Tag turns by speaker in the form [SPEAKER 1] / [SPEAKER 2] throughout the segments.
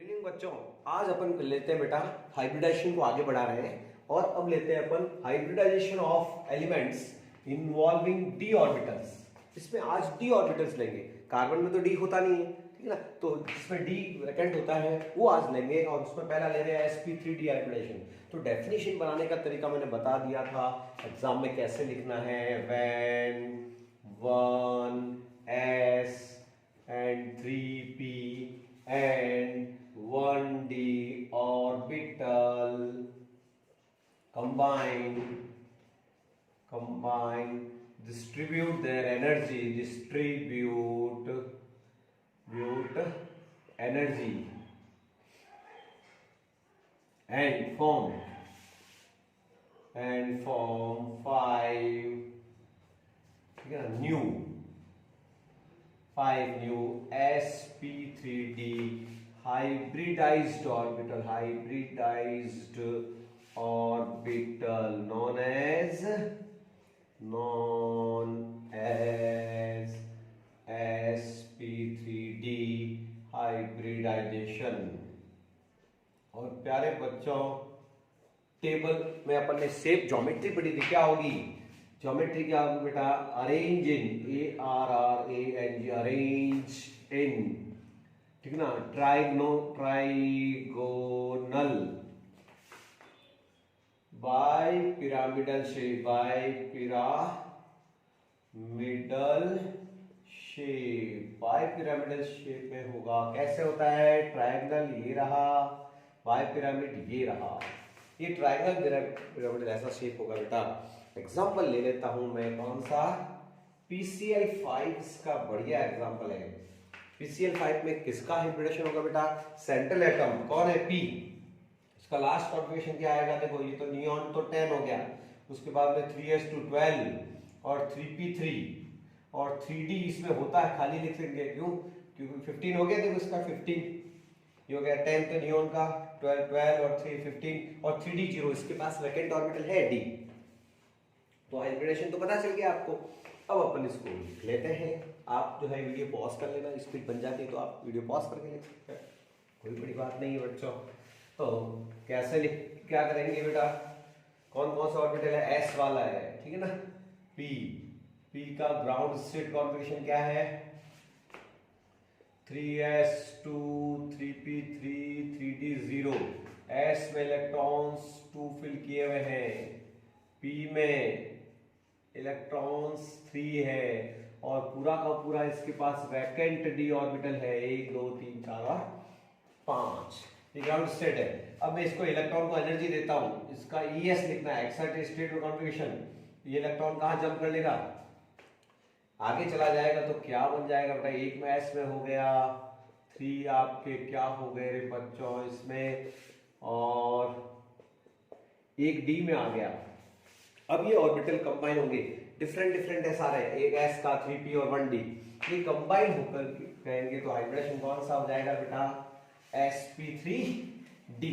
[SPEAKER 1] Good evening बच्चों। आज अपन लेते हैं बेटा हाइब्रिडाइजेशन को आगे बढ़ा रहे हैं और अब लेते हैं अपन hybridization of elements involving d orbitals. इसमें आज डी ऑर्बिटल्स लेंगे। कार्बन में तो डी होता नहीं है, ठीक है ना, तो जिसमें डी वैकेंट होता है वो आज लेंगे और उसमें पहला ले रहे हैं sp3 हाइब्रिडाइजेशन। तो डेफिनेशन बनाने का तरीका मैंने बता दिया था एग्जाम में कैसे लिखना है। When 1s and 3p and 1d orbital combine distribute their energy energy and form five new sp3d hybridized orbital known as sp3d hybridization। और प्यारे बच्चों टेबल में अपन ने सेप ज्योमेट्री पढ़ी थी, क्या होगी ज्योमेट्री, क्या होगी बेटा, arrange in ARRANG arrange in, ठीक है ना, ट्राइगोनल बाय पिरामिडल शेप में होगा। कैसे होता है, ट्रायंगल ये रहा, बाय पिरामिड ये रहा, ये ट्रायंगल पिरामिड ऐसा शेप होगा बेटा। एग्जांपल ले लेता हूं मैं, कौन सा, PCl5 का बढ़िया एग्जांपल है। PCl5 में किसका हाइब्रिडेशन होगा बेटा, सेंट्रल एटम कौन है, P, इसका लास्ट कॉन्फ़िगरेशन क्या आएगा, देखो ये तो नियॉन तो 10 हो गया, उसके बाद में 3s2 12 और 3p3 और 3d इसमें होता है, खाली लिख लेंगे, क्यों, क्योंकि 15 हो गया, देखो इसका 15 ये हो गया, 10 तो नियॉन का, 12 और 3 15 और 3d 0, इसके पास वैकेंट ऑर्बिटल है d। तो हाइब्रिडेशन तो पता चल गया आपको। अब अपन इसको लिख लेते हैं। आप जो है वीडियो पॉज कर लेना, स्पीड बन जाती है तो आप वीडियो पॉज करके लिख सकते हैं, कोई बड़ी बात नहीं है बच्चों। तो कैसे क्या करेंगे बेटा, कौन कौन सा ऑर्बिटल है, s वाला है, ठीक है ना, p का ग्राउंड स्टेट कॉन्फ़िगरेशन क्या है, 3s2 3p3 3d 0, s में इलेक्ट्रॉन्स 2 फिल किए हुए हैं, p में इलेक्ट्रॉन्स 3 है और पूरा का पूरा इसके पास वैकेंट d ऑर्बिटल है, 1 2 3 4 और 5, ये ग्राउंड स्टेट है। अब मैं इसको इलेक्ट्रॉन को एनर्जी देता हूं, इसका ES लिखना है, एक्साइटेड स्टेट में कॉन्फ़िगरेशन। ये इलेक्ट्रॉन कहां जंप कर लेगा, आगे चला जाएगा, तो क्या बन जाएगा बेटा, एक में s में हो गया, 3 आपके क्या हो गए रे बच्चों इसमें, और एक d में आ गया। अब ये ऑर्बिटल कंबाइन होंगे, डिफरेंट एस आ रहे हैं, एक s का 3p और 1d, ये कंबाइन होकर कहेंगे तो हाइब्रिडेशन कौन सा हो जाएगा बेटा, sp3d।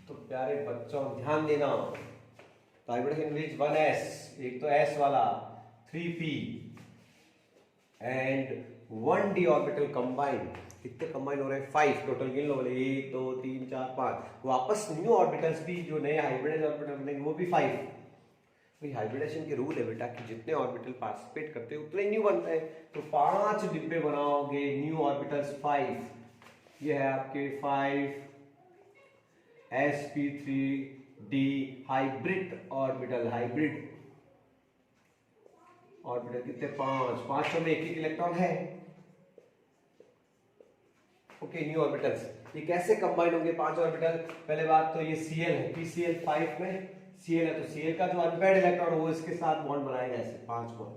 [SPEAKER 1] तो प्यारे बच्चों ध्यान देना, तो हाइब्रिडेशन विच 1s, एक तो s वाला, 3p and 1d orbital combine, कितने कंबाइन हो रहे हैं, 5 टोटल, गिन लो, 1 2 3 4 5, वापस न्यू ऑर्बिटल्स भी जो नए हाइब्रिडाइज ऑर्बिटल बनेंगे वो भी 5। तो हाइब्रिडेशन के रूल है बेटा कि जितने ऑर्बिटल पार्टिसिपेट करते हैं उतने न्यू बनते हैं, तो 5 डिब्बे बनाओगे, न्यू ऑर्बिटल्स 5, ये है आपके 5 sp3d हाइब्रिड ऑर्बिटल, कितने, 5, 5 में एक इलेक्ट्रॉन है, ओके, न्यू ऑर्बिटल्स। ये कैसे कंबाइन होंगे 5 ऑर्बिटल, पहले बात तो ये Cl है, PCl5 में Cl है, तो Cl का जो अनपेयर्ड इलेक्ट्रॉन वो इसके साथ बॉन्ड बनाएगा, ऐसे 5 बॉन्ड।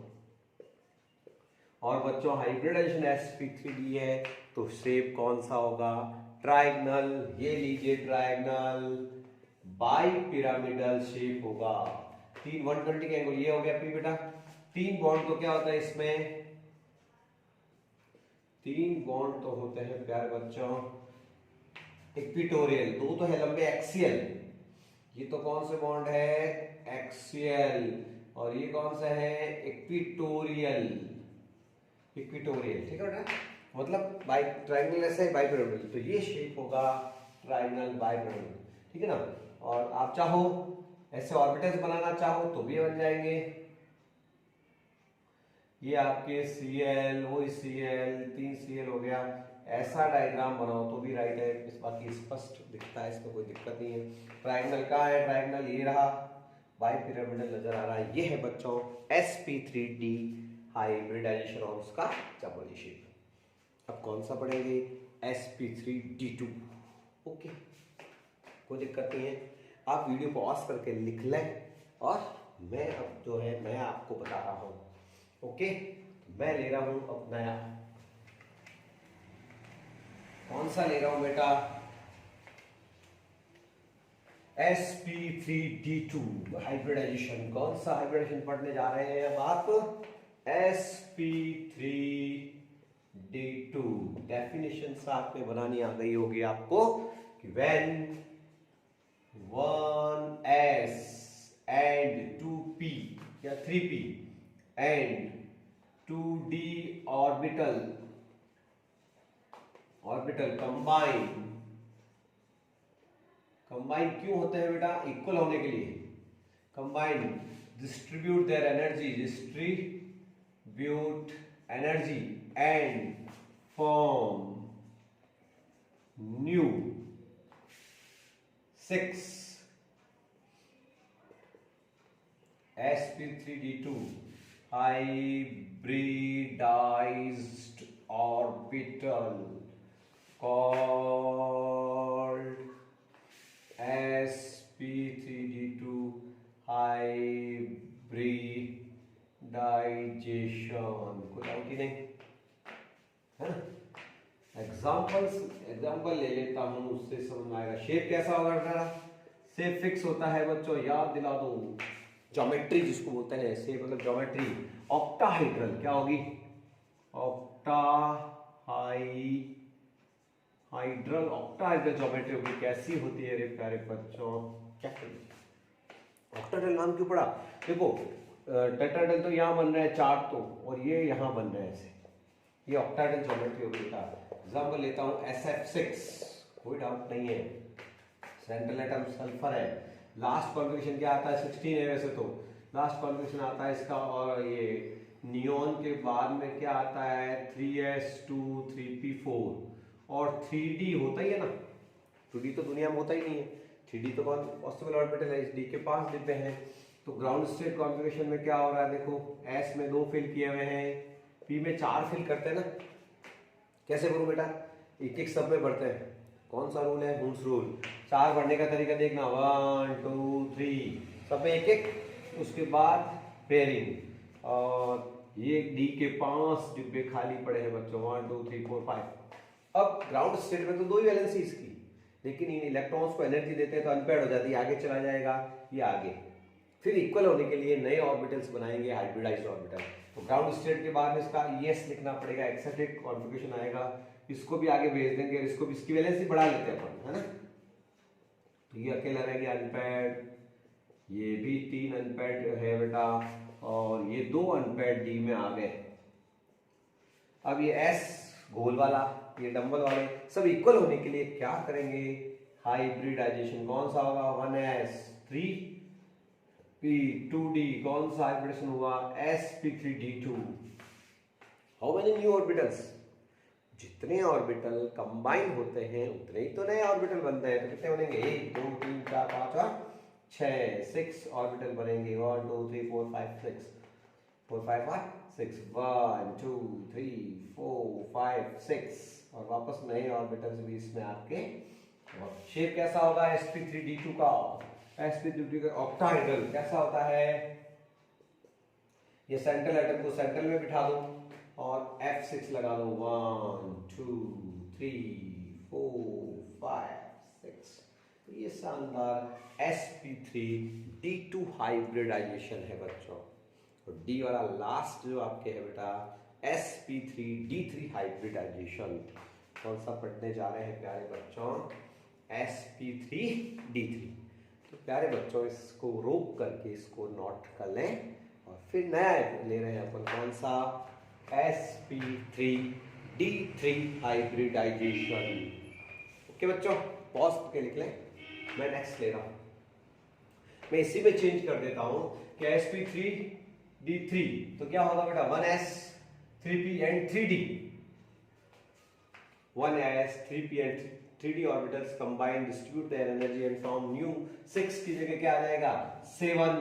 [SPEAKER 1] और बच्चों हाइब्रिडाइजेशन sp3d है, तो शेप कौन सा होगा, ट्रायंगल, ये लीजिए ट्रायंगल बाई पिरामिडल शेप होगा, 3 120 के एंगल, ये हो गया p बेटा, 3 बॉन्ड तो क्या होता है इसमें, 3 बॉन्ड तो होते हैं प्यारे बच्चों इक्विटोरियल, 2 तो है लंबे एक्सियल, ये तो कौन से बॉन्ड है, एक्सियल, और ये कौन सा है, इक्विटोरियल, ठीक है बेटा। मतलब बाई ट्राइंगल ऐसा है बाइपिरामिडल, तो ये शेप होगा ट्राइंगल बाइपिरामिडल, ठीक है ना। और आप चाहो ऐसे ऑर्बिटल्स बनाना चाहो तो भी बन जाएंगे। ये आपके Cl वो Cl 3 Cl हो गया, ऐसा डायग्राम बनाओ तो भी राइट है, इस बाकी स्पष्ट दिखता है, इसमें कोई दिक्कत नहीं है। ट्राइंगल कहाँ है, ट्राइंगल ये रहा, बाइपिरामिडल नजर आ रहा है, ये है बच्चों sp3d हाइब्रिडाइजेशन और उसका चौबोली शेप। अब कौन सा पढ़ेंगे, sp3d2। ओके, कोई दिक्कत नहीं है, आप वीडियो पॉज करके लिख लें और मैं अब जो है मैं आपको बता रहा हूँ। ओके, मैं ले रहा हूं अब नया, कौन सा ले रहा हूं बेटा, sp3d2 हाइब्रिडाइजेशन। कौन सा हाइब्रिडाइजेशन पढ़ने जा रहे हैं अब आप, sp3d2। डेफिनेशन साथ में बनानी आ गई होगी आपको कि when 1s and 2p या 3p and 2d orbital combine क्यों होते हैं बेटा, इक्वल होने के लिए। Combine distribute energy and form new 6 sp3d2 hybridized orbital called sp3d2 hybridization। कोई डाउट ही नहीं है ना। एग्जाम्पल ले लेता हूं, उससे समझ में आएगा। शेप कैसा होगा बेटा, शेप फिक्स होता है बच्चों, याद दिला दो। ज्योमेट्री जिसको बोलते हैं शेप, मतलब ज्योमेट्री ऑक्टाहाइड्रल क्या होगी, ऑक्टाहाइड्रल ज्योमेट्री होगी। कैसी होती है रे प्यारे बच्चों, क्या ऑक्टाहाइड्रल नाम क्यों पड़ा, देखो टेट्राहेड्रल तो यहाँ बन रहा है चार्ट तो, और ये यहाँ बन रहा है ऐसे, ये ऑक्टाहाइड्रल ज्योमेट्री होगी बेटा। एग्जाम्पल लेता हूँ SF6, कोई डाउट नहीं है, सेंट्रल एटम सल्फर है, लास्ट कॉन्फ़िगरेशन क्या आता है 16 है वैसे तो, लास्ट कॉन्फ़िगरेशन आता है इसका। और ये नियॉन के बाद में क्या आता है 3s2 3p4 और 3d होता ही है ना, 2d तो दुनिया में होता ही नहीं है, 3d तो कौन पॉसिबल ऑर्बिटल है, इस d के 5 डिब्बे हैं। तो ग्राउंड स्टेट कॉन्फ़िगरेशन में क्या हो रहा है, देखो s में 2 फिल किए हुए हैं, p में 4 फिल करते हैं ना। कैसे करूं बेटा, एक एक सब में बढ़ते हैं, कौन सा रूल है, हुन्स रूल। 4 बढ़ने का तरीका देखना, 1 2 3 सब में एक एक, उसके बाद पेयरिंग। और ये डी के 5 डिब्बे खाली पड़े हैं बच्चों, 1 2 3 4 5। अब ग्राउंड स्टेट में तो 2 ही वैलेंसी इसकी, लेकिन इन इलेक्ट्रॉन्स को एनर्जी देते हैं तो अनपेयर्ड हो जाती है, आगे चला जाएगा ये आगे। फिर इक्वल होने के लिए नए ऑर्बिटल्स बनाएंगे, हाइब्रिडाइज्ड ऑर्बिटल। तो ग्राउंड स्टेट के बाद में इसका ES लिखना पड़ेगा, एक्सेप्टेड कॉन्फ़िगरेशन आएगा, इसको भी आगे भेज देंगे, इसको भी इसकी वैलेंसी बढ़ा लेते हैं अपन, है ना। तो ये अकेला रह गया अनपेयर्ड, ये भी 3 अनपेयर्ड है बेटा, और ये 2 अनपेयर्ड डी में आ गए। अब ये S गोल वाला, ये डंबल वाले सब इक्वल होने के लिए क्या करेंगे, हाइब्रिडाइजेशन। कौन सा होगा, 1s 3p 2d, कौन सा हाइब्रिडेशन हुआ, sp3d2। How many new orbitals, जितने ऑर्बिटल कंबाइन होते हैं उतने ही तो नए ऑर्बिटल बनते हैं। तो कितने बनेंगे, 1 2 3 4 5 और 6 ऑर्बिटल बनेंगे, 1 2 3 4 5 6 4 5 और 6 1 2 3 4 5 6 और वापस नए ऑर्बिटल्स भी इसमें आपके। और शेप कैसा होगा sp3d2 का, sp3d2 का ऑक्टाहाइड्रल कैसा होता है, ये सेंट्रल एटम को सेंट्रल में बिठा दो और F6 लगा दो, 1 2 3 4 5 6। तो ये शानदार sp3d2 हाइब्रिडाइजेशन है बच्चों। तो D वाला लास्ट जो आपके है बेटा sp3d3 हाइब्रिडाइजेशन। कौन सा पढ़ने जा रहे हैं प्यारे बच्चों, sp3d3। तो प्यारे बच्चों इसको रोक करके इसको नोट कर लें और फिर नया ले रहे हैं अपन, कौन सा, sp3 D3 हाइब्रिडाइजेशन। ओके बच्चों, पॉज करके लिख लें, मैं नेक्स्ट ले रहा हूं, मैं इसी में चेंज कर देता हूं कि sp3d3 तो क्या होगा बेटा 1s 3p and 3d, 1s 3p and 3d orbitals combine distribute their energy and form new 6 की जगह क्या आ जाएगा 7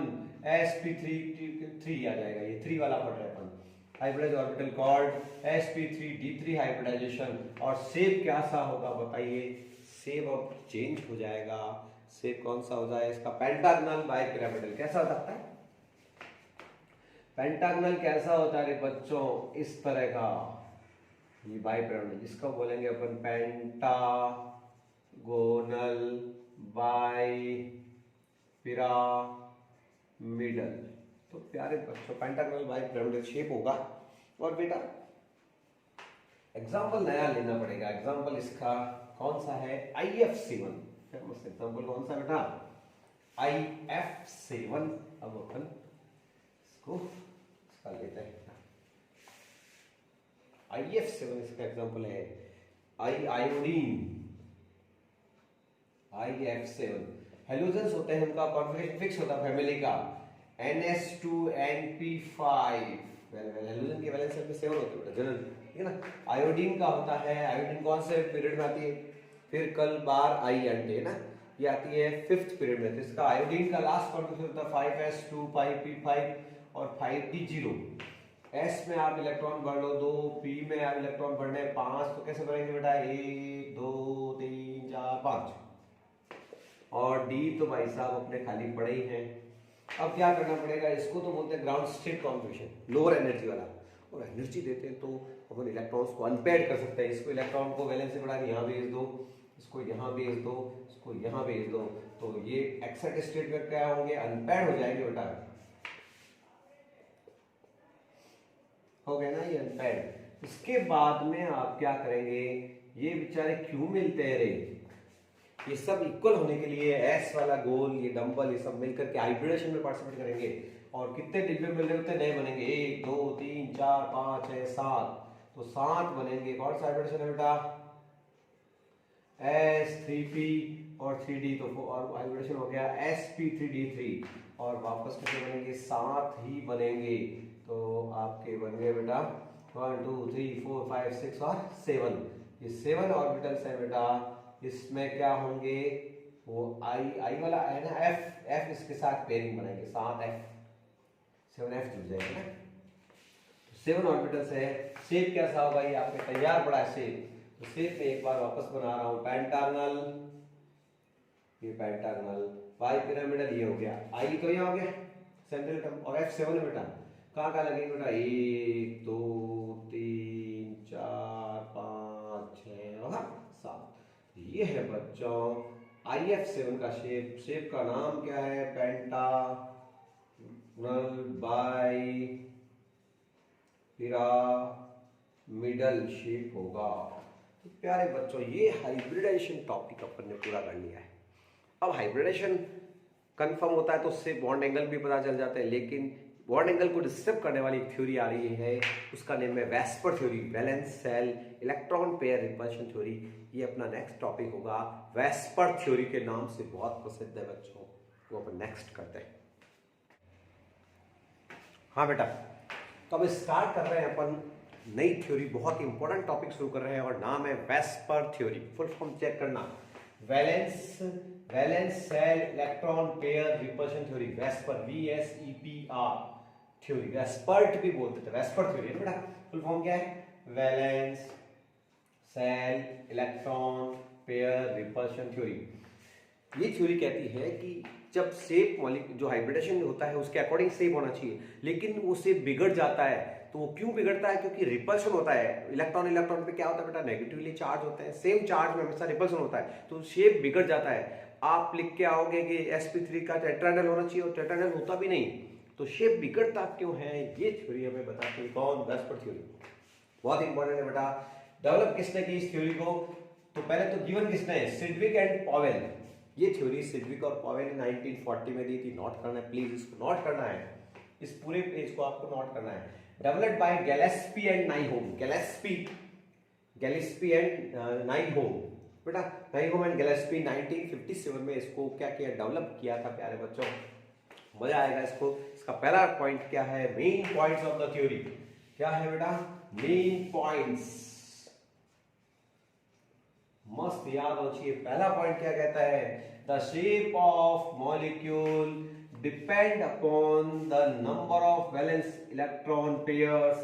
[SPEAKER 1] sp3 आ जाएगा, ये 3 वाला पढ़ रहे हैं अपन, hybridized orbital called sp3d3 hybridization. और शेप क्या सा होगा बताइए, शेप अब चेंज हो जाएगा, शेप कौन सा हो जाए इसका, पेंटागनल बाइपिरामिडल। कैसा हो सकता है पेंटागनल, कैसा होता है रे बच्चों, इस तरह का, ये बाइपिरामिडल, इसको बोलेंगे अपन पेंटागोनल बाइपिरामिडल। तो प्यारे बच्चों पेंटागोनल बाइपिरामिडल शेप होगा। और बेटा एग्जाम्पल नया लेना पड़ेगा, एग्जाम्पल इसका कौन सा है, IF7, फेमस एग्जाम्पल कौन सा बेटा IF7। अब अपन इसको इसका लेते हैं, IF7 इसका एग्जाम्पल है, आयोडीन IF7। हेलोजेंस होते हैं, उनका कॉन्फिगरेशन फिक्स होता है फैमिली का NS2NP5, हेलोजन की वैलेंस में 7 होती है जनरल, ठीक है ना। आयोडीन का होता है, आयोडीन कौन से पीरियड में आती है, फिर कल बार आई एंड है ना, ये आती है 5th पीरियड में। तो इसका आयोडीन का लास्ट कॉन्फिगरेशन होता है 5s2 5p5 और 5d0। S में आप इलेक्ट्रॉन भर लो 2, P में आप इलेक्ट्रॉन भरने 5, तो कैसे भरेंगे बेटा 1 2 3 4 5, और D तो भाई साहब अपने खाली पड़े ही हैं। अब क्या करना पड़ेगा, इसको तो बोलते हैं ground state configuration, lower energy वाला, और एनर्जी देते हैं तो अपन इलेक्ट्रॉन्स को अनपेयर्ड कर सकते हैं। इसको इलेक्ट्रॉन को वैलेंस से बढ़ा के यहाँ भेज दो, इसको यहाँ भेज दो, इसको यहाँ भेज दो, तो ये एक्साइटेड स्टेट में क्या होंगे, अनपेयर्ड हो जाएंगे बेटा, हो गया ना ये अनपेयर्ड। इसके बाद में आप क्या करेंगे, ये बेचारे क्यों मिलते हैं रे, ये सब इक्वल होने के लिए एस वाला गोल, ये डंबल, ये सब मिलकर के हाइब्रिडेशन में पार्टिसिपेट करेंगे। और कितने डिब्बे मिल रहे होते नए बनेंगे, 1 2 3 4 5 6 7, तो 7 बनेंगे। कौन सा हाइब्रिडेशन है बेटा, S3p और 3d, तो और हाइब्रिडेशन हो गया sp3d3, और वापस कितने बनेंगे, 7 ही बनेंगे। तो आपके बन गए बेटा 1 2 3 4 5 6 और 7, ये 7 ऑर्बिटल्स है बेटा। इसमें क्या होंगे, वो आई वाला है ना, F इसके साथ पेयरिंग बनाएंगे, 7f जुड़ जाएगा ना, 7 ऑर्बिटल्स है। शेप कैसा होगा, ये आपके तैयार पड़ा है शेप, तो शेप में एक बार वापस बना रहा हूं, पेंटागनल, ये पेंटागनल बाइपिरामिडल, ये हो गया, आई तो ये हो गया सेंट्रल टर्म, और F7 है बेटा, कहाँ कहाँ लगेंगे बेटा, 1 2 3 4 5 6 और 7, ये है बच्चों IF7 का शेप। शेप का नाम क्या है, पेंटागनल बाइपिरामिडल शेप होगा। तो प्यारे बच्चों ये हाइब्रिडाइजेशन टॉपिक अपन ने पूरा कर लिया है। अब हाइब्रिडाइजेशन कंफर्म होता है तो उससे बॉन्ड एंगल भी पता चल जाता है, लेकिन बॉन्ड एंगल को डिस्टर्ब करने वाली एक थ्योरी आ रही है, उसका नेम है VSEPR theory, valence shell electron pair repulsion theory. ये अपना नेक्स्ट टॉपिक होगा, वेस्पर थ्योरी के नाम से बहुत प्रसिद्ध है बच्चों, वो अपन नेक्स्ट करते हैं। हाँ बेटा, तो अब स्टार्ट कर रहे हैं अपन नई थ्योरी, बहुत इंपॉर्टेंट टॉपिक शुरू कर रहे हैं, और नाम है VSEPR theory. Full form check करना, valence shell electron pair repulsion theory, VSEPR VSEPR theory, VSEPRT भी बोलते थे, वेस्पर थ्योरी है बेटा। फुल फॉर्म क्या है, valence shell electron pair repulsion theory. ये थ्योरी कहती है कि जब शेप जो हाइब्रिडेशन होता है उसके अकॉर्डिंग शेप होना चाहिए, लेकिन वो शेप बिगड़ जाता है, तो वो क्यों बिगड़ता है, क्योंकि रिपल्शन होता है, इलेक्ट्रॉन इलेक्ट्रॉन पे क्या होता है बेटा, नेगेटिवली चार्ज होते हैं, सेम चार्ज में हमेशा रिपल्शन होता है, तो शेप बिगड़ जाता है। आप लिख के आओगे कि sp3 का टेट्राहेड्रल होना चाहिए, और टेट्राहेड्रल होता भी नहीं, तो शेप बिगड़ता क्यों है, ये थ्योरी हमें बताती है। कौन, वेस्पर थ्योरी, बहुत इंपॉर्टेंट है बेटा। डेवलप किसने की इस थ्योरी को, तो पहले तो गिवन किसने है, सिडविक एंड पॉवेल। ये थ्योरी सिडविक और पॉवेल ने 1940 में दी थी, नोट करना है प्लीज, इसको नोट करना है, इस पूरे पेज को आपको नोट करना है। डेवलप्ड बाय गैलेस्पी एंड नाइहोम, गैलेस्पी गैलेस्पी एंड नाइहोम। बेटा नाइहोम एंड गैलेस्पी 1957 में इसको क्या किया, डेवलप किया था प्यारे बच्चों, मजा आएगा इसको। इसका पहला पॉइंट क्या है, main points of the theory क्या है बेटा, मेन पॉइंट्स मस्त याद हो चाहिए। पहला पॉइंट क्या कहता है, the shape of molecule depend upon the number of valence electron pairs,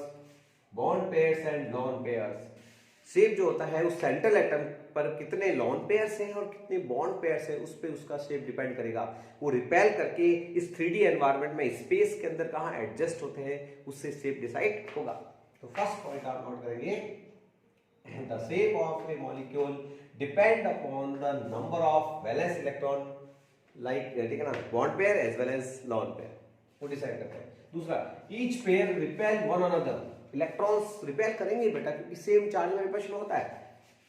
[SPEAKER 1] bond pairs and lawn pairs. Shape जो होता है उस सेंट्रल एटम पर कितने लॉन पेयर्स हैं और कितने बॉन्ड पेयर्स हैं उस पर उसका शेप डिपेंड करेगा। वो रिपेल करके इस 3D एनवायरनमेंट में स्पेस के अंदर कहाँ एडजस्ट होते हैं उससे शेप डिसाइड होगा। तो फर्स्ट पॉइंट आप नोट करेंगे, the shape of a molecule depend upon the number of valence electron, like ठीक है ना, bond pair as well as lone pair, वो डिसाइड करते हैं। दूसरा, each pair repel one another, electrons repel करेंगे बेटा क्योंकि सेम चार्ज में रिपल्शन होता है।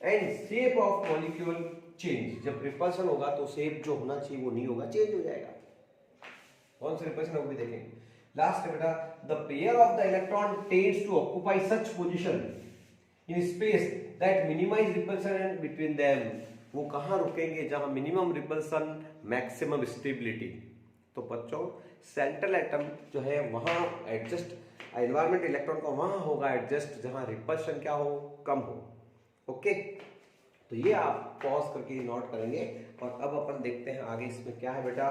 [SPEAKER 1] And shape of molecule change, जब रिपल्शन होगा तो शेप जो होना चाहिए वो नहीं होगा, चेंज हो जाएगा। कौन सा रिपल्शन होगा भी देखेंगे। लास्ट है बेटा, the pair of the electron tends to occupy such position in space that minimise repulsion between them, वो कहां रुकेंगे जहां मिनिमम रिपल्शन मैक्सिमम स्टेबिलिटी। तो बच्चों सेंट्रल एटम जो है वहां एडजस्ट, एनवायरमेंट इलेक्ट्रॉन का वहां होगा एडजस्ट जहां रिपल्शन क्या हो, कम हो। ओके, तो ये आप पॉज करके नोट करेंगे। और अब अपन देखते हैं आगे इसमें क्या है बेटा।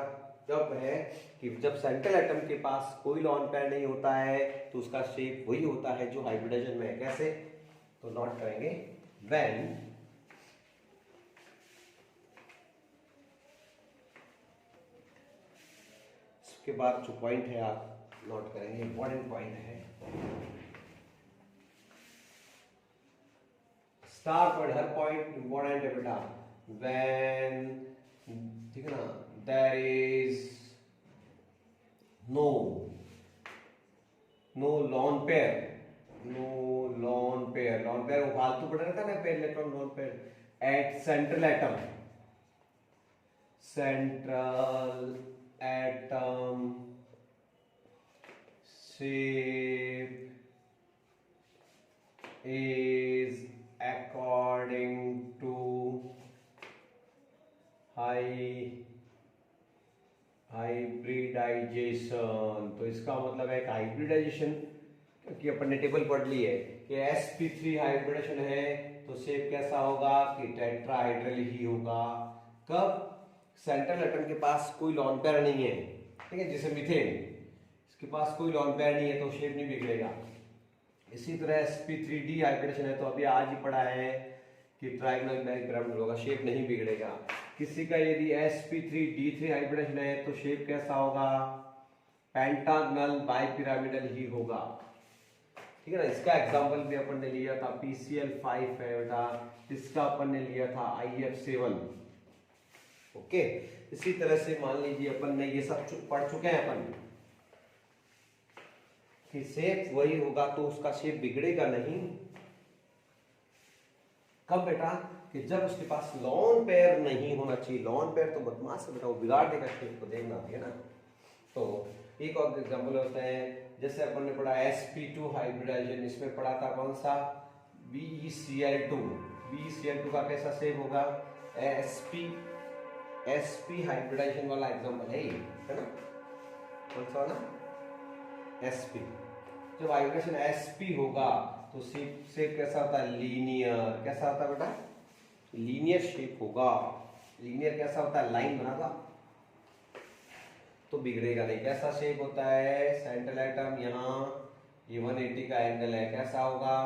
[SPEAKER 1] जब है कि जब सेंट्रल एटम के पास कोई लॉन पेयर नहीं होता है तो उसका शेप वही होता है जो हाइब्रिडाइजेशन में है। कैसे, तो नोट करेंगे, व्हेन इसके बाद जो पॉइंट है आप नोट करेंगे, इंपॉर्टेंट पॉइंट है, स्टार पॉइंट, हर पॉइंट इंपॉर्टेंट है बेटा। व्हेन, ठीक है ना, there is no lone pair, no lone pair, lone pair वो फालतू पड़ रहा था ना, pair electron lone pair at central atom, central atom shape is according to hybridisation. तो इसका मतलब है हाइब्रिडाइजेशन कि अपन ने टेबल पढ़ ली है कि sp3 हाइब्रिडेशन है तो शेप कैसा होगा कि टेट्राहाइड्रल ही होगा। कब, सेंट्रल एटम के पास कोई लॉन पेयर नहीं है, ठीक है, जैसे मीथेन, इसके पास कोई लॉन पेयर नहीं है तो शेप नहीं बिगड़ेगा। इसी तरह sp3d हाइब्रिडेशन है तो अभी आज ही पढ़ा है कि ट्रायंगल पिरामिड होगा, शेप नहीं बिगड़ेगा। किसी का यदि sp3d3 हाइब्रिडेशन है तो शेप कैसा होगा, पेंटागनल बाइपिरामिडल ही होगा, ठीक है ना। इसका एग्जांपल भी अपन ने लिया था, PCl5 है बेटा, इसका अपन ने लिया था IF7। ओके, इसी तरह से मान लीजिए अपन ने ये सब पढ़ चुके हैं अपन कि शेप वही होगा तो उसका शेप बिगड़ेगा नहीं। कब बेटा, कि जब उसके पास लॉन पेयर नहीं होना चाहिए। लॉन पेयर तो बदमाश है बेटा, वो बिगाड़ देगा शेप को, देखना है ना। तो एक और एग्जांपल होता है, जैसे अपन ने पढ़ा sp2 हाइब्रिडाइजेशन, इसमें पढ़ा था कौन सा, BeCl2। BeCl2 का कैसा शेप होगा, sp हाइब्रिडाइजेशन वाला एग्जांपल है ये, है ना, कौन सा वाला, sp। जब हाइब्रिडेशन sp होगा तो शेप कैसा होता है, लीनियर। कैसा होता है बेटा, लीनियर शेप होगा। लीनियर कैसा होता है, लाइन बना था तो बिगड़ेगा नहीं। कैसा शेप होता है, सेंट्रल एटम यहाँ ये 180 का एंगल है, कैसा होगा,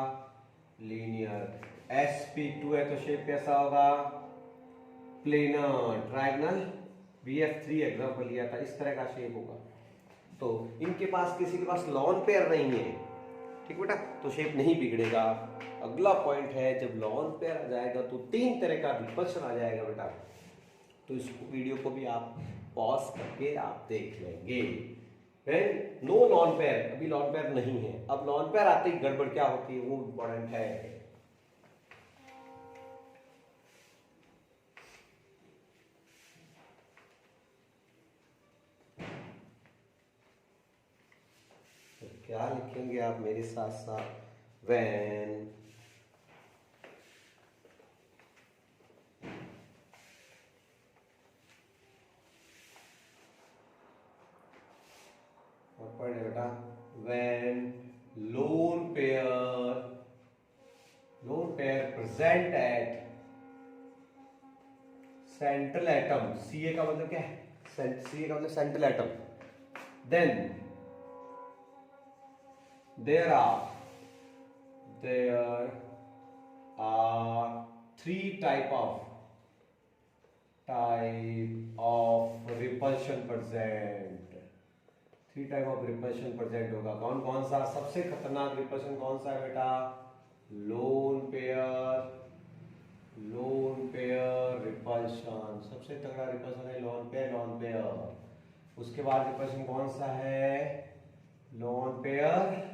[SPEAKER 1] लीनियर। sp2 है तो शेप कैसा होगा, प्लेनर, ट्रायंगल। BF3 एग्जांपल लिया था, इस तरह का शेप होगा। तो इनके पास, किसी के पास लॉन पेयर नहीं है, ठीक बेटा, तो शेप नहीं बिगड़ेगा। अगला पॉइंट है, जब लॉन पेयर आ जाएगा तो 3 तरह का रिपल्शन आ जाएगा बेटा। तो इस वीडियो को भी आप पॉज करके आप देख लेंगे। नो लॉन पेयर, अभी लॉन पेयर नहीं है, अब लॉन पेयर आते ही गड़बड़ क्या होती है वो इंपॉर्टेंट है। क्या लिखेंगे आप मेरे साथ साथ, व्हेन पड़ेगा बेटा, when lone pair present at central atom, Ca का मतलब क्या है, Ca का मतलब central atom, then there are three type of repulsion present, three type of repulsion present होगा। कौन कौन सा? सबसे खतरनाक रिपल्शन कौन सा है बेटा? लोन पेयर रिपल्शन, सबसे तगड़ा रिपल्शन है लोन पेयर। उसके बाद रिपल्शन कौन सा है? Lone pair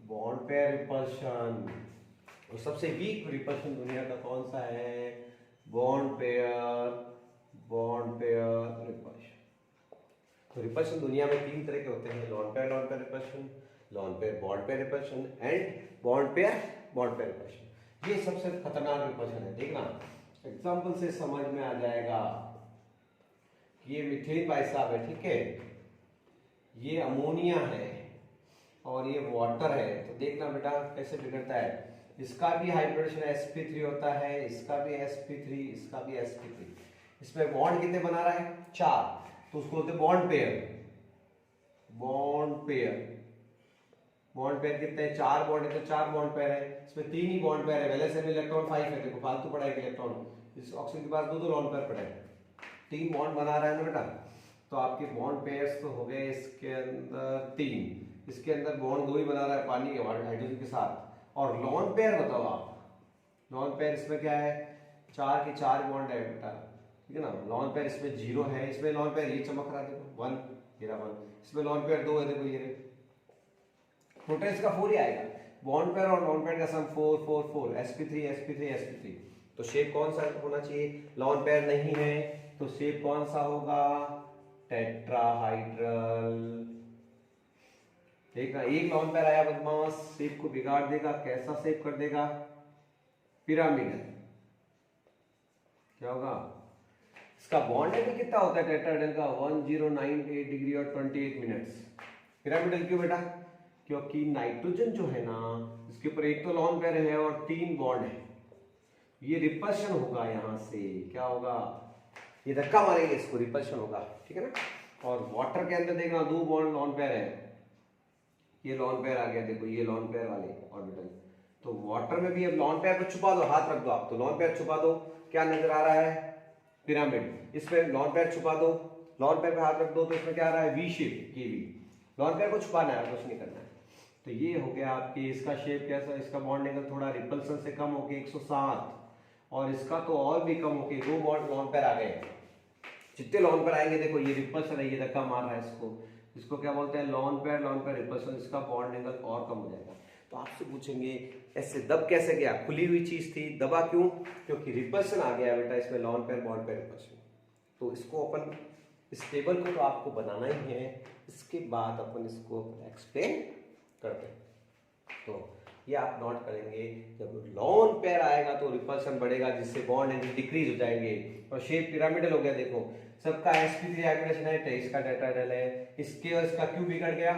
[SPEAKER 1] bond pair repulsion. और सबसे वीक रिपल्शन दुनिया का कौन सा है? Bond pair repulsion. तो रिपल्शन दुनिया में तीन तरह के होते हैं, lone pair repulsion, lone pair bond pair repulsion and bond pair repulsion. ये सबसे खतरनाक रिपल्शन है। देखना एग्जांपल से समझ में आ जाएगा कि ये मीथेन भाई साहब है, ठीक है, ये अमोनिया है और ये वाटर है। तो देखना बेटा कैसे बिगड़ता है। इसका भी हाइब्रिडेशन sp3 होता है, इसका भी sp3, इसका भी sp3। इसमें बॉन्ड कितने बना रहा है? 4, तो उसको बोलते हैं बॉन्ड पेयर कितने हैं? 4 बॉन्ड है तो 4 बॉन्ड पेयर है। इसमें 3 ही बॉन्ड पेयर है, वैलेंस में इलेक्ट्रॉन 5 है। देखो फालतू पड़ा है इलेक्ट्रॉन, इस ऑक्सीजन के पास 2 लोन पेयर पड़े हैं, 3 बॉन्ड बना रहा है ना बेटा। तो आपके बॉन्ड पेयर्स तो हो गए इसके अंदर 3, इसके अंदर बॉन्ड 2 ही बना रहा है पानी के हाइड्रोजन के साथ। और लोन पेयर बताओ आप, लोन पेयर इसमें क्या है? 4 के 4 बॉन्ड है बेटा, ठीक है ना। लोन पेयर इसमें 0 है, इसमें लोन पेयर ये चमक रहा है देखो 1, ये रहा 1। इसमें लोन पेयर 2 है देखो, ये टोटल इसका 4 ही आएगा। बॉन्ड पेयर और लोन पेयर का सम 4 4 4, sp3। तो शेप कौन सा होना चाहिए? लोन पेयर नहीं है तो शेप कौन सा होगा? टेट्राहाइड्रल। देखना एक लोन पेयर आया बदमाश, शेप को बिगाड़ देगा। कैसा शेप कर देगा? पिरामिडल। क्या होगा? इसका बॉन्ड एंगल कितना होता है टेट्राहेड्रल का? 1098 डिग्री और 28 मिनट्स। पिरामिडल क्यों बेटा? क्योंकि नाइट्रोजन जो है ना, इसके ऊपर एक तो लोन पेयर है और 3 बॉन्ड है। ये रिपल्शन होगा यहां से, क्या होगा? ये धक्का मारेंगे इसको, रिपल्शन होगा, ठीक है ना। और वाटर के अंदर देखना 2 बॉन्ड लोन पेयर है, ये लोन पेयर आ गया देखो, ये लोन पेयर वाले ऑर्बिटल। तो वाटर में भी अब लोन पेयर को छुपा दो, हाथ रख दो आप, तो लोन पेयर छुपा दो, क्या नजर आ रहा है? पिरामिड। इसमें लोन पेयर छुपा दो, लोन पेयर पे हाथ रख दो, तो इसमें क्या आ रहा है? वी शेप, के वी। लोन पेयर को छुपाना है, कुछ नहीं करना है। तो ये हो गया आपकी, इसका शेप कैसा? इसका बॉन्ड एंगल थोड़ा रिपल्सन से कम होके 107, और इसका तो और भी कम होके 2 बॉन्ड लोन पेयर आ गए। जितने लोन पेयर आएंगे देखो, ये रिपल्सन है, ये धक्का मार रहा है इसको क्या बोलते हैं? Lone pair repulsion. इसका बॉन्ड एंगल और कम हो जाएगा। तो आपसे पूछेंगे ऐसे दब कैसे गया? खुली हुई चीज थी, दबा क्यों? क्योंकि रिपल्सन आ गया बेटा इसमें, lone pair bond pair repulsion. तो इसको अपन, इस टेबल को तो आपको बनाना ही है, इसके बाद अपन इसको एक्सप्लेन करते हैं। तो ये आप नोट करेंगे, जब लोन पेयर आएगा तो रिपल्सन बढ़ेगा, जिससे बॉन्ड एंगल डिक्रीज हो जाएंगे। और शेप पिरामिडल हो गया देखो, सबका sp3 हाइब्रिडेशन है, इसका टेट्राहेड्रल है। इसके और इसका क्यों बिगड़ गया?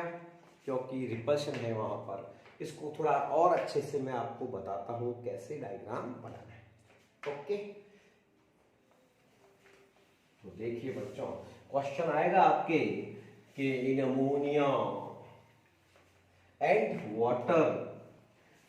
[SPEAKER 1] क्योंकि रिपल्शन है वहां पर। इसको थोड़ा और अच्छे से मैं आपको बताता हूं कैसे डायग्राम बनाना है। ओके, तो देखिए बच्चों, क्वेश्चन आएगा आपके कि in ammonia and water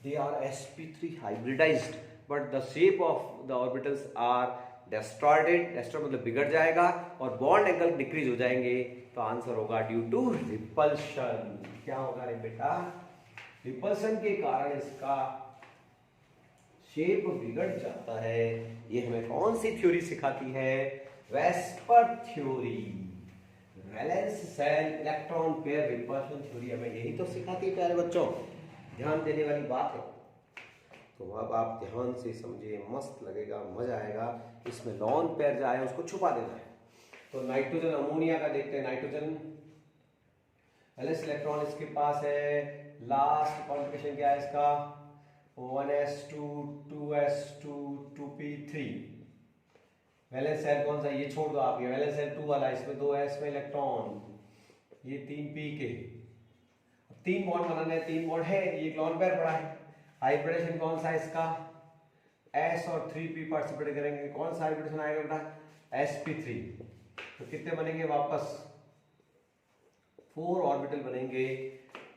[SPEAKER 1] they are sp3 hybridized but the shape of the orbitals are distorted मतलब बिगड़ जाएगा और बॉन्ड एंगल डिक्रीज हो जाएंगे। तो आंसर होगा ड्यू टू रिपल्शन। क्या होगा रे बेटा? रिपल्शन के कारण इसका शेप बिगड़ जाता है। ये हमें कौन सी थ्योरी सिखाती है? VSEPR theory, valence shell electron pair repulsion theory हमें यही तो सिखाती है प्यारे बच्चों। ध्यान देने वाली बात है। तो अब आप ध्यान से समझिए, मस्त लगेगा, मजा आएगा। इसमें लोन पेयर जो है उसको छुपा देना है। तो नाइट्रोजन अमोनिया का देखते हैं। नाइट्रोजन वैलेंस इलेक्ट्रॉन इसके पास है, लास्ट कॉन्फिगरेशन क्या है इसका? 1s2 2s2 2p3। Valence shell कौन सा? ये छोड़ दो आप, ये वैलेंस शेल 2 वाला, इसमें 2s में इलेक्ट्रॉन, ये 3p के, अब 3 बॉन्ड बनाने, 3 बॉन्ड है, ये एक लॉन पेयर पड़ा है। हाइब्रिडेशन कौन सा है इसका, s और 3p पार्टिसिपेट करेंगे, कौन सा हाइब्रिडेशन आएगा बेटा, sp3। तो कितने बनेंगे वापस, 4 ऑर्बिटल बनेंगे,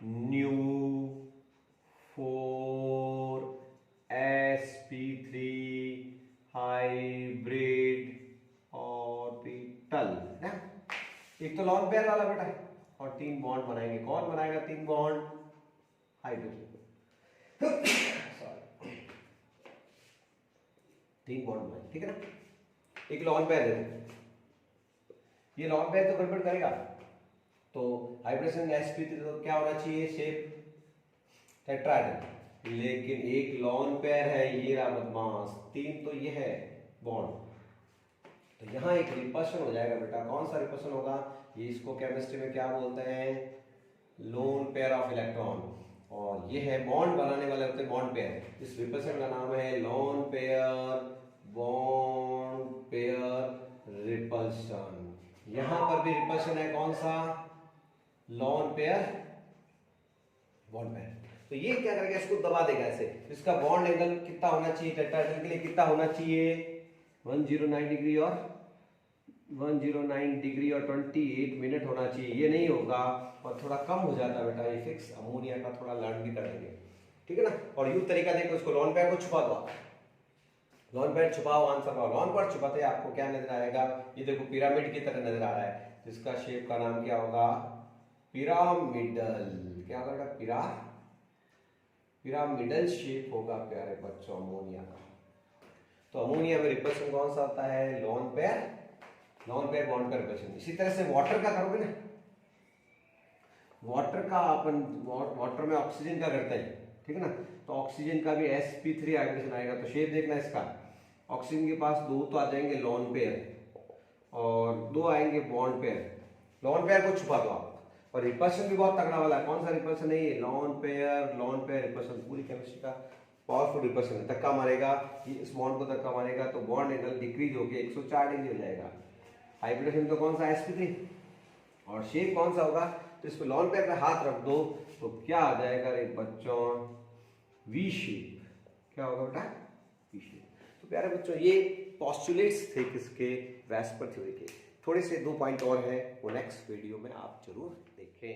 [SPEAKER 1] न्यू 4 sp3 हाइब्रिड ऑर्बिटल ना। एक तो लॉन पेयर वाला बेटा और 3 बॉन्ड बनाएंगे, कौन बनाएगा 3 बॉन्ड, हाइड्रोजन। सॉरी, 3 बॉन्ड बनाएंगे, ठीक है ना। एक लॉन पेयर है, ये लॉन पेयर तो गड़बड़ करेगा, तो हाइब्रिडेशन sp3 तो क्या होना चाहिए, शेप टेट्राहेड्रल। लेकिन एक लॉन पेयर है, ये रहा बदमाश, 3 तो ये है बॉन्ड, तो यहाँ एक रिपल्शन हो जाएगा बेटा। कौन सा रिपल्शन होगा, ये इसको केमिस्ट्री में क्या बोलते हैं, लोन पेयर ऑफ इलेक्ट्रॉन, और ये है बॉन्ड बनाने वाले होते हैं बॉन्ड पेयर। इस रिपल्शन का नाम है lone pair bond pair repulsion. यहां पर भी रिपल्शन है, कौन सा, लोन पेयर बॉन्ड पेयर। तो ये क्या करेगा, इसको दबा देगा ऐसे। इसका बॉन्ड एंगल कितना होना चाहिए टेट्राहेड्रल के लिए, कितना होना चाहिए, 109 डिग्री और 109 डिग्री और 28 मिनट होना चाहिए। ये नहीं होगा और थोड़ा कम हो जाता है बेटा, ये फिक्स। अमोनिया का थोड़ा लर्न भी करेंगे, ठीक है ना। और यू तरीका देखो, इसको लॉन पेयर को छुपा दो, लॉन पेयर छुपाओ, आंसर पाओ। लॉन पेयर छुपाते आपको क्या नजर आएगा, ये देखो पिरामिड की तरह नजर आ रहा है, जिसका शेप का नाम क्या होगा, पिरामिडल। क्या होगा, पिरामिडल शेप होगा प्यारे बच्चों अमोनिया का। तो अमोनिया में रिपल्शन कौन सा होता है, lone pair bond pair repulsion. इसी तरह से वाटर का करोगे ना, वाटर का अपन वाटर में ऑक्सीजन का करते हैं, ठीक है ना। तो ऑक्सीजन का भी sp3 हाइब्रिडेशन आएगा। तो शेप देखना इसका, ऑक्सीजन के पास 2 तो आ जाएंगे लोन पेयर और 2 आएंगे बॉन्ड पेयर। लोन पेयर को छुपा दो आप। और रिपल्शन भी बहुत तगड़ा वाला है, कौन सा रिपल्शन है ये, लोन पेयर रिपल्शन। पूरी केमिस्ट्री का पावरफुल रिपल्शन है। धक्का मारेगा, इस बॉन्ड को धक्का मारेगा तो बॉन्ड एंगल डिक्रीज होकर 104 डिग्री हो जाएगा। हाइब्रिडेशन तो कौन सा, sp3। और शेप कौन सा होगा, तो इस पे लॉन पेयर पे हाथ रख दो तो क्या आ जाएगा रे बच्चों, वी शेप। क्या होगा बेटा, वी शेप। तो प्यारे बच्चों ये पोस्टुलेट्स थे किसके, वैस्पर थ्योरी के। थोड़े से 2 पॉइंट और हैं, वो नेक्स्ट वीडियो में आप जरूर देखें।